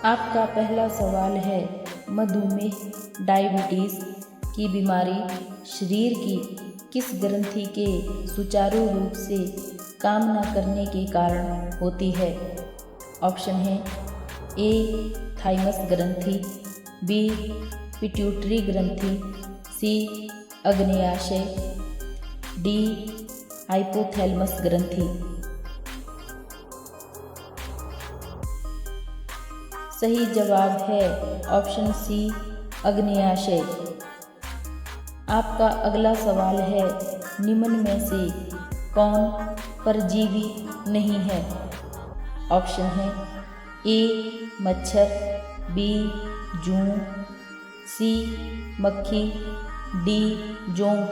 आपका पहला सवाल है, मधुमेह डायबिटीज़ की बीमारी शरीर की किस ग्रंथि के सुचारू रूप से काम न करने के कारण होती है। ऑप्शन है ए थाइमस ग्रंथि, बी पिट्यूटरी ग्रंथि, सी अग्न्याशय, डी हाइपोथैलेमस ग्रंथि। सही जवाब है ऑप्शन सी अग्न्याशय। आपका अगला सवाल है, निम्न में से कौन परजीवी नहीं है। ऑप्शन है ए मच्छर, बी जूं, सी मक्खी, डी जोंक।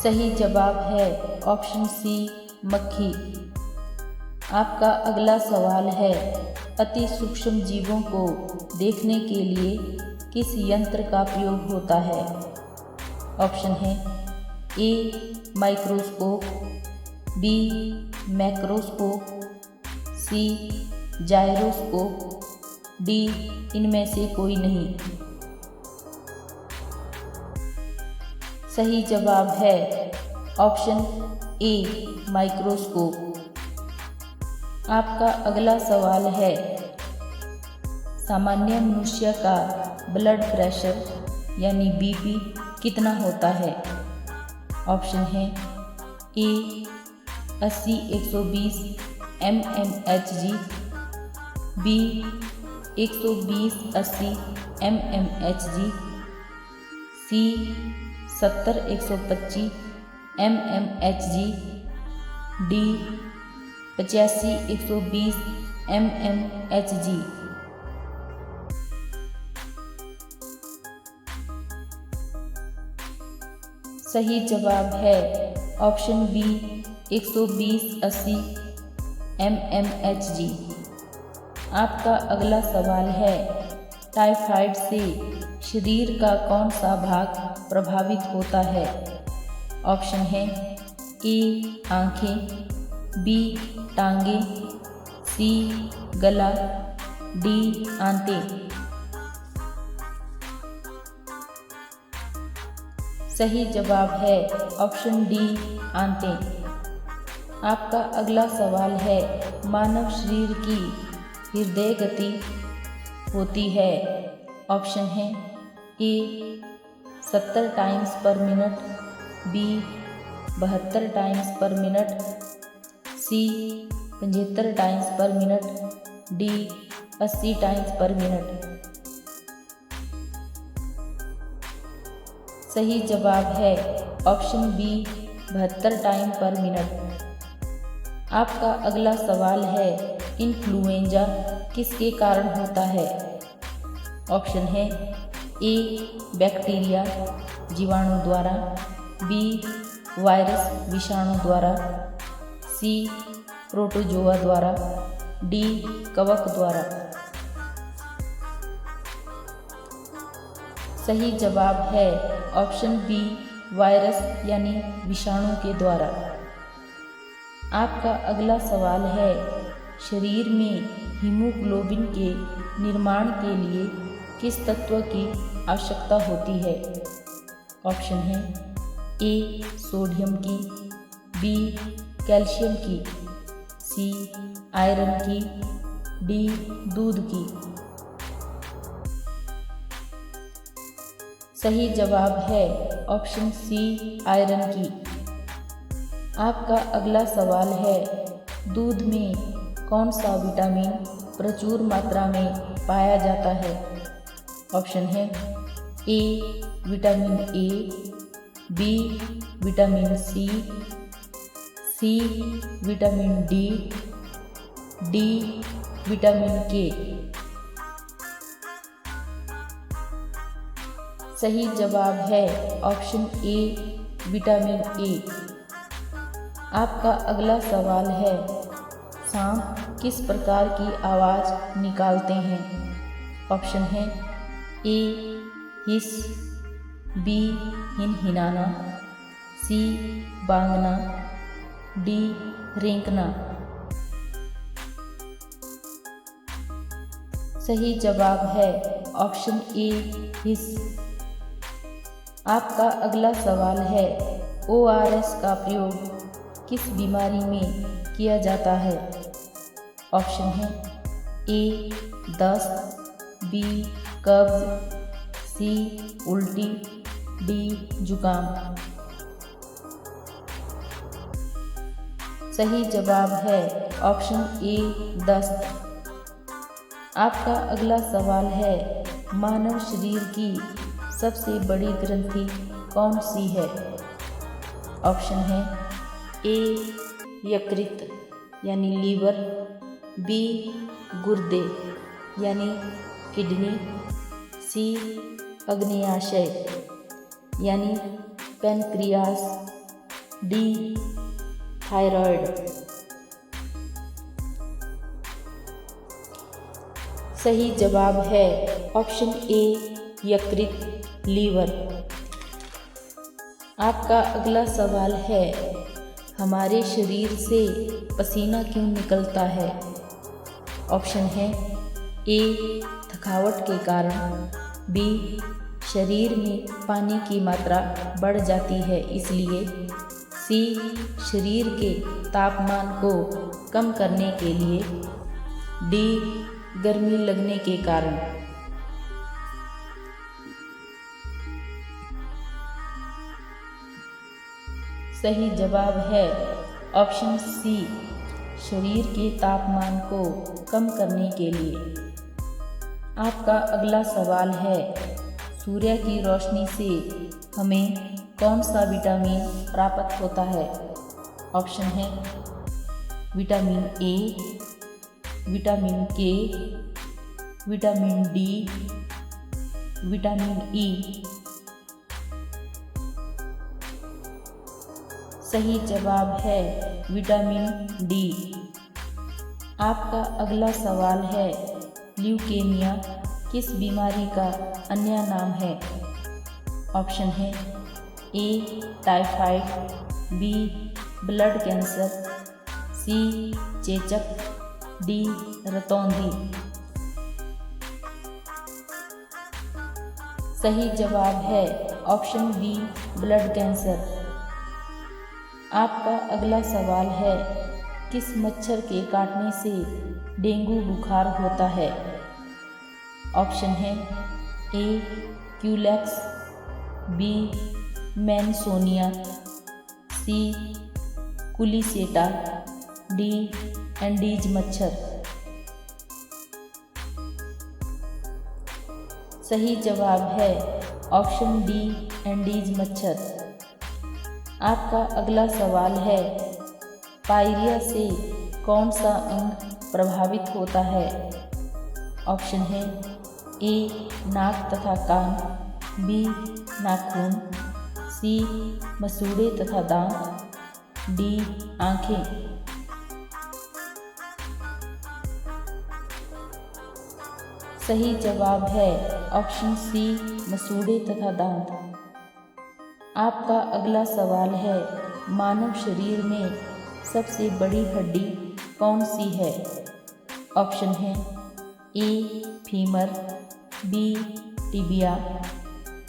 सही जवाब है ऑप्शन सी मक्खी। आपका अगला सवाल है, अति सूक्ष्म जीवों को देखने के लिए किस यंत्र का प्रयोग होता है। ऑप्शन है A microscope, B macroscope, C gyroscope, D इनमें से कोई नहीं। सही जवाब है ऑप्शन ए माइक्रोस्कोप। आपका अगला सवाल है, सामान्य मनुष्य का ब्लड प्रेशर यानी बीपी कितना होता है। ऑप्शन है ए 80-120 mmHg, बी 120-80 mmHg, सी 70-125 mmHg, डी 85-120 mmHg। सही जवाब है ऑप्शन बी 120-80 mmHg। आपका अगला सवाल है, टाइफाइड से शरीर का कौन सा भाग प्रभावित होता है। ऑप्शन है ए आँखें, बी टांगे, सी गला, डी आंतें। सही जवाब है ऑप्शन डी आंतें। आपका अगला सवाल है, मानव शरीर की हृदय गति होती है। ऑप्शन है A 70 times per minute, B 72 times per minute, C 75 times per minute, D 80 times per minute. सही जवाब है option B 72 time per minute. आपका अगला सवाल है, इन्फ्लुएंजा किसके कारण होता है। ऑप्शन है ए बैक्टीरिया जीवाणु द्वारा, बी वायरस विषाणु द्वारा, सी प्रोटोजोआ द्वारा, डी कवक द्वारा। सही जवाब है ऑप्शन बी वायरस यानी विषाणु के द्वारा। आपका अगला सवाल है, शरीर में हीमोग्लोबिन के निर्माण के लिए किस तत्व की आवश्यकता होती है। ऑप्शन है ए सोडियम की, बी कैल्शियम की, सी आयरन की, डी दूध की। सही जवाब है ऑप्शन सी आयरन की। आपका अगला सवाल है, दूध में कौन सा विटामिन प्रचुर मात्रा में पाया जाता है। ऑप्शन है A vitamin A, B vitamin C vitamin D, D vitamin K. सही जवाब है ऑप्शन ए विटामिन ए। आपका अगला सवाल है, सांप किस प्रकार की आवाज़ निकालते हैं। ऑप्शन है ए हिस, बी हिनहिनाना, सी बांगना, डी रेंकना। सही जवाब है ऑप्शन ए हिस। आपका अगला सवाल है ORS का प्रयोग किस बीमारी में किया जाता है। ऑप्शन है ए दस्त, बी कब्ज, सी उल्टी, डी जुकाम। सही जवाब है ऑप्शन ए दस्त। आपका अगला सवाल है मानव शरीर की सबसे बड़ी ग्रंथि कौन सी है। ऑप्शन है ए यकृत यानी लीवर, बी गुर्दे यानी किडनी, सी अग्न्याशय यानी पैनक्रियास, डी थायराइड। सही जवाब है ऑप्शन ए यकृत लीवर। आपका अगला सवाल है हमारे शरीर से पसीना क्यों निकलता है। ऑप्शन है ए थकावट के कारण, बी शरीर में पानी की मात्रा बढ़ जाती है इसलिए, सी शरीर के तापमान को कम करने के लिए, डी गर्मी लगने के कारण। सही जवाब है ऑप्शन सी शरीर के तापमान को कम करने के लिए। आपका अगला सवाल है सूर्य की रोशनी से हमें कौन सा विटामिन प्राप्त होता है। ऑप्शन है विटामिन ए, विटामिन के, विटामिन डी, विटामिन ई। सही जवाब है विटामिन डी। आपका अगला सवाल है ल्यूकेमिया किस बीमारी का अन्य नाम है। ऑप्शन है ए टाइफाइड, बी ब्लड कैंसर, सी चेचक, डी रतौंधी। सही जवाब है ऑप्शन बी ब्लड कैंसर। आपका अगला सवाल है किस मच्छर के काटने से डेंगू बुखार होता है। ऑप्शन है ए क्यूलेक्स, बी मैनसोनिया, सी कुलिसेटा, डी एंडीज मच्छर। सही जवाब है ऑप्शन डी एंडीज मच्छर। आपका अगला सवाल है पायरिया से कौन सा अंग प्रभावित होता है। ऑप्शन है ए नाक तथा कान, बी नाखून, सी मसूड़े तथा दांत, डी आंखें। सही जवाब है ऑप्शन सी मसूड़े तथा दांत। आपका अगला सवाल है मानव शरीर में सबसे बड़ी हड्डी कौन सी है। ऑप्शन है A femur, B tibia,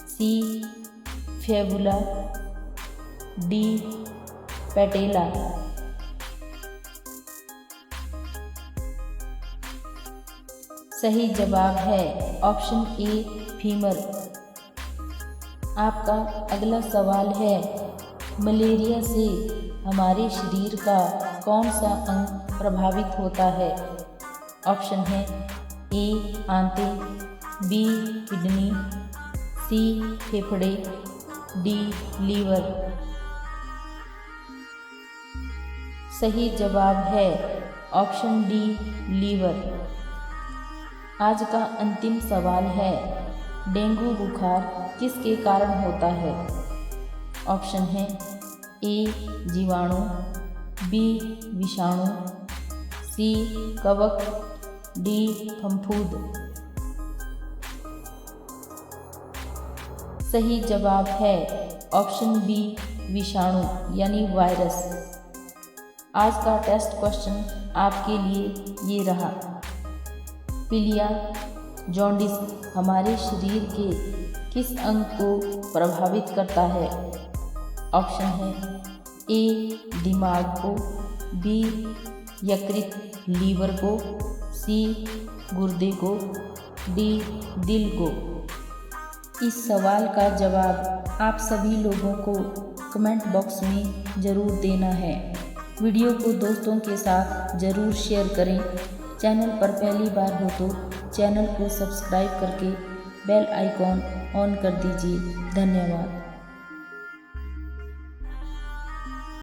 C fibula, D patella. सही जवाब है ऑप्शन ए फीमर। आपका अगला सवाल है मलेरिया से हमारे शरीर का कौन सा अंग प्रभावित होता है। ऑप्शन है ए आंतें, बी किडनी, सी फेफड़े, डी लीवर। सही जवाब है ऑप्शन डी लीवर। आज का अंतिम सवाल है डेंगू बुखार किसके कारण होता है। ऑप्शन है ए जीवाणु, बी विषाणु, सी कवक, डी फफूंद। सही जवाब है ऑप्शन बी विषाणु यानी वायरस। आज का टेस्ट क्वेश्चन आपके लिए ये रहा। पीलिया जॉन्डिस हमारे शरीर के किस अंग को प्रभावित करता है? ऑप्शन है ए दिमाग को, बी यकृत लीवर को, सी गुर्दे को, डी दिल को। इस सवाल का जवाब आप सभी लोगों को कमेंट बॉक्स में ज़रूर देना है। वीडियो को दोस्तों के साथ ज़रूर शेयर करें। चैनल पर पहली बार हो तो चैनल को सब्सक्राइब करके बेल आइकॉन ऑन कर दीजिए। धन्यवाद।